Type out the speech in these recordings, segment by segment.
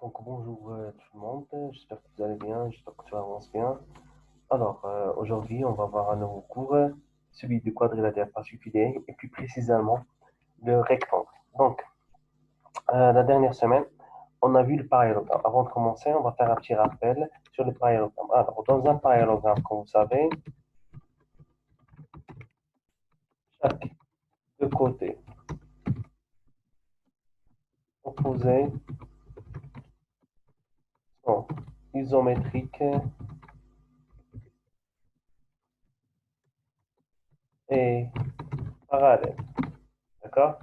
Donc bonjour tout le monde, j'espère que vous allez bien, j'espère que tout avance bien. Alors aujourd'hui on va voir un nouveau cours, celui du quadrilatère particulier et plus précisément le rectangle. Donc la dernière semaine on a vu le parallélogramme. Avant de commencer on va faire un petit rappel sur le parallélogramme. Alors dans un parallélogramme comme vous savez, chaque deux côtés opposés sont isométriques et parallèles. D'accord?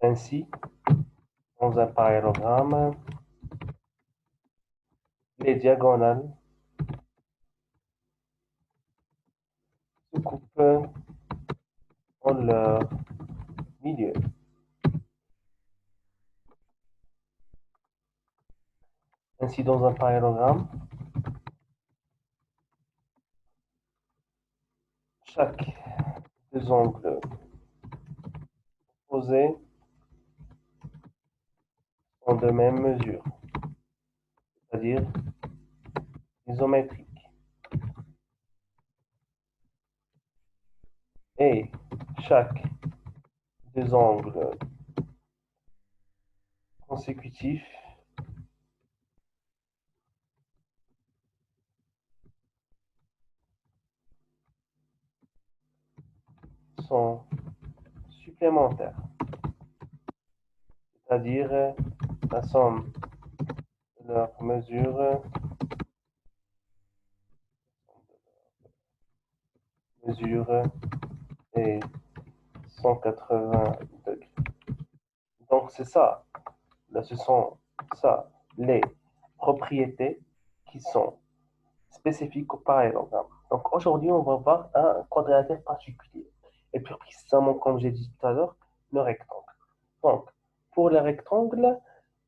Ainsi, dans un parallélogramme, les diagonales se coupent en leur milieu. Ainsi, dans un parallélogramme, chaque deux angles opposés sont de même mesure, c'est-à-dire isométriques. Et chaque deux angles consécutifs sont supplémentaires, c'est-à-dire la somme de leurs mesures est 180 degrés. Donc c'est ça, là, ce sont ça les propriétés qui sont spécifiques au parallélogramme. Donc aujourd'hui, on va voir un quadrilatère particulier. Et plus précisément, comme j'ai dit tout à l'heure, le rectangle. Donc, pour le rectangle,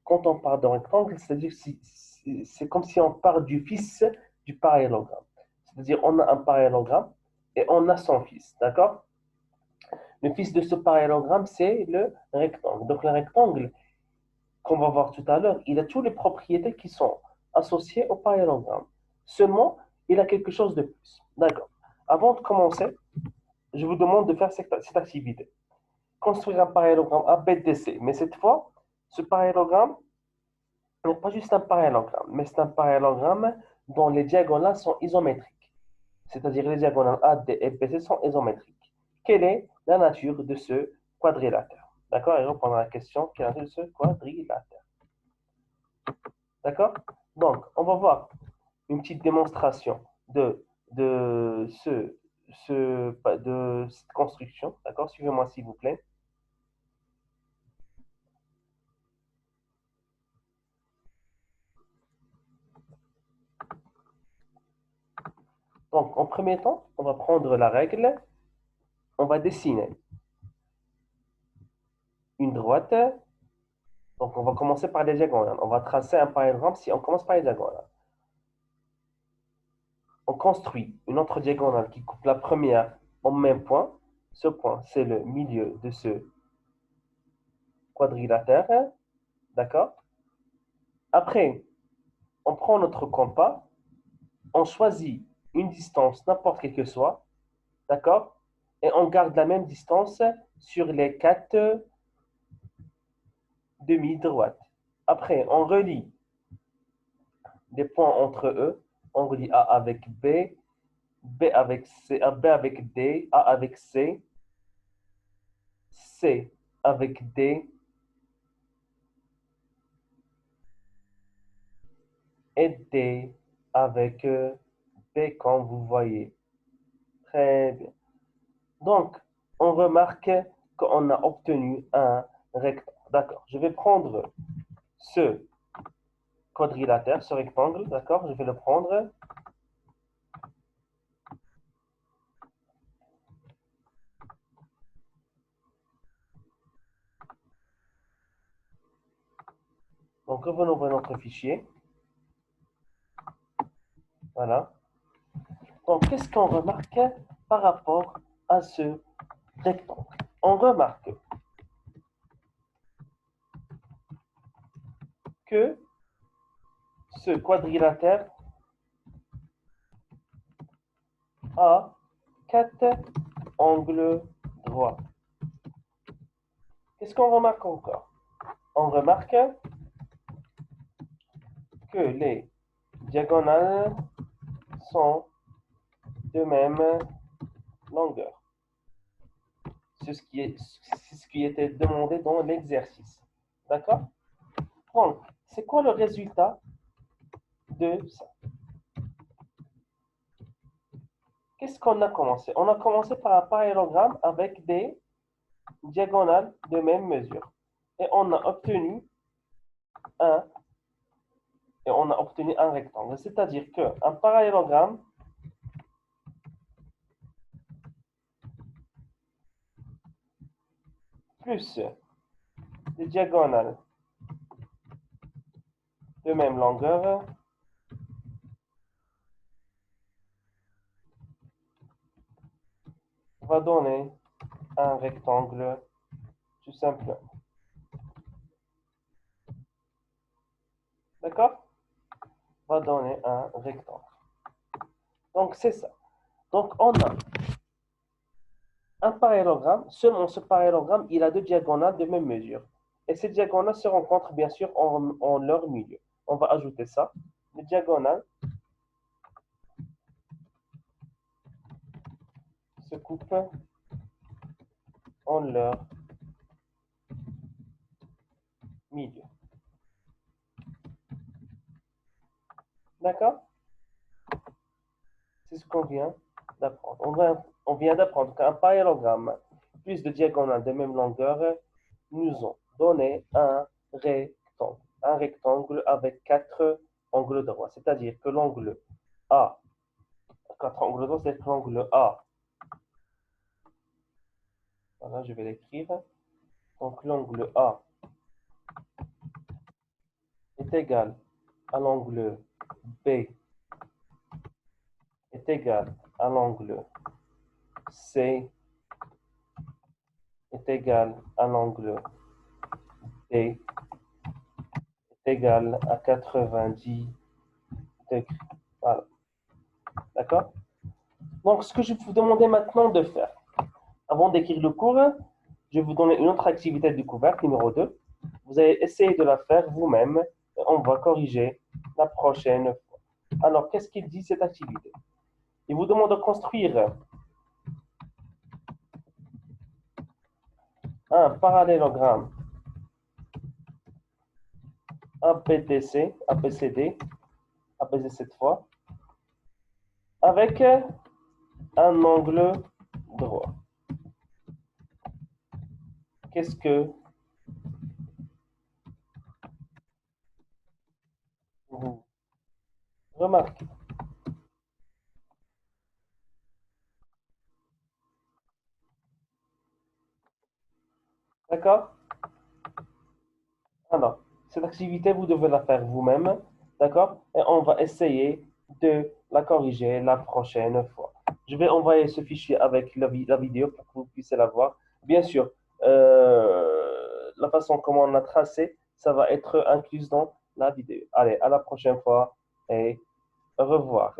quand on parle de rectangle, c'est-à-dire c'est comme si on parle du fils du parallélogramme. C'est-à-dire on a un parallélogramme et on a son fils, d'accord? Le fils de ce parallélogramme, c'est le rectangle. Donc le rectangle, qu'on va voir tout à l'heure, il a toutes les propriétés qui sont associées au parallélogramme. Seulement, il a quelque chose de plus. D'accord. Avant de commencer, je vous demande de faire cette activité. Construire un parallélogramme ABDC. Mais cette fois, ce parallélogramme n'est pas juste un parallélogramme, mais c'est un parallélogramme dont les diagonales sont isométriques. C'est-à-dire les diagonales AD et BC sont isométriques. Quelle est la nature de ce quadrilatère? D'accord. Et répondre à la question, quelle est la nature de ce quadrilatère? D'accord? Donc, on va voir une petite démonstration de, de cette construction. D'accord? Suivez-moi, s'il vous plaît. Donc, en premier temps, on va prendre la règle. On va dessiner une droite. Donc, on va commencer par les diagonales. On va tracer un parallélogramme si on commence par les diagonales. On construit une autre diagonale qui coupe la première au même point. Ce point, c'est le milieu de ce quadrilatère. D'accord? Après, on prend notre compas, on choisit une distance, n'importe quelle que soit, d'accord? Et on garde la même distance sur les quatre demi-droites. Après, on relie les points entre eux. On relie A avec B, B avec C, B avec D, A avec C, C avec D et D avec B, comme vous voyez. Très bien. Donc, on remarque qu'on a obtenu un rectangle. D'accord. Je vais prendre ce quadrilatère, ce rectangle, d'accord? Je vais le prendre. Donc, revenons à notre fichier. Voilà. Donc, qu'est-ce qu'on remarque par rapport à ce rectangle? On remarque que ce quadrilatère a 4 angles droits. Qu'est-ce qu'on remarque encore? On remarque que les diagonales sont de même longueur. C'est ce qui était demandé dans l'exercice. D'accord? Donc, c'est quoi le résultat de ça? Qu'est-ce qu'on a commencé? On a commencé par un parallélogramme avec des diagonales de même mesure. Et on a obtenu un rectangle. C'est-à-dire qu'un parallélogramme plus des diagonales de même longueur va donner un rectangle tout simplement. D'accord? Va donner un rectangle. Donc, c'est ça. Donc, on a un parallélogramme. Seulement, ce parallélogramme, il a deux diagonales de même mesure. Et ces diagonales se rencontrent, bien sûr, en leur milieu. On va ajouter ça. Les diagonales se coupent en leur milieu. D'accord? C'est ce qu'on vient d'apprendre. On vient d'apprendre qu'un parallélogramme plus de diagonales de même longueur nous ont donné un rectangle. Un rectangle avec 4 angles droits. C'est-à-dire que l'angle A, 4 angles droits, c'est l'angle A. Voilà, je vais l'écrire. Donc l'angle A est égal à l'angle B est égal à l'angle C est égal à l'angle D est égal à 90 degrés. Voilà. D'accord? Donc, ce que je vais vous demander maintenant de faire, avant d'écrire le cours, je vais vous donner une autre activité de découverte, numéro 2. Vous allez essayer de la faire vous-même et on va corriger la prochaine fois. Alors, qu'est-ce qu'il dit cette activité? Il vous demande de construire un parallélogramme APTC, ABCD, ABCD cette fois, avec un angle droit. Qu'est-ce que vous remarquez? D'accord? Alors, cette activité, vous devez la faire vous-même, d'accord? Et on va essayer de la corriger la prochaine fois. Je vais envoyer ce fichier avec la vidéo pour que vous puissiez la voir. Bien sûr, la façon comment on a tracé, ça va être inclus dans la vidéo. Allez, à la prochaine fois et au revoir.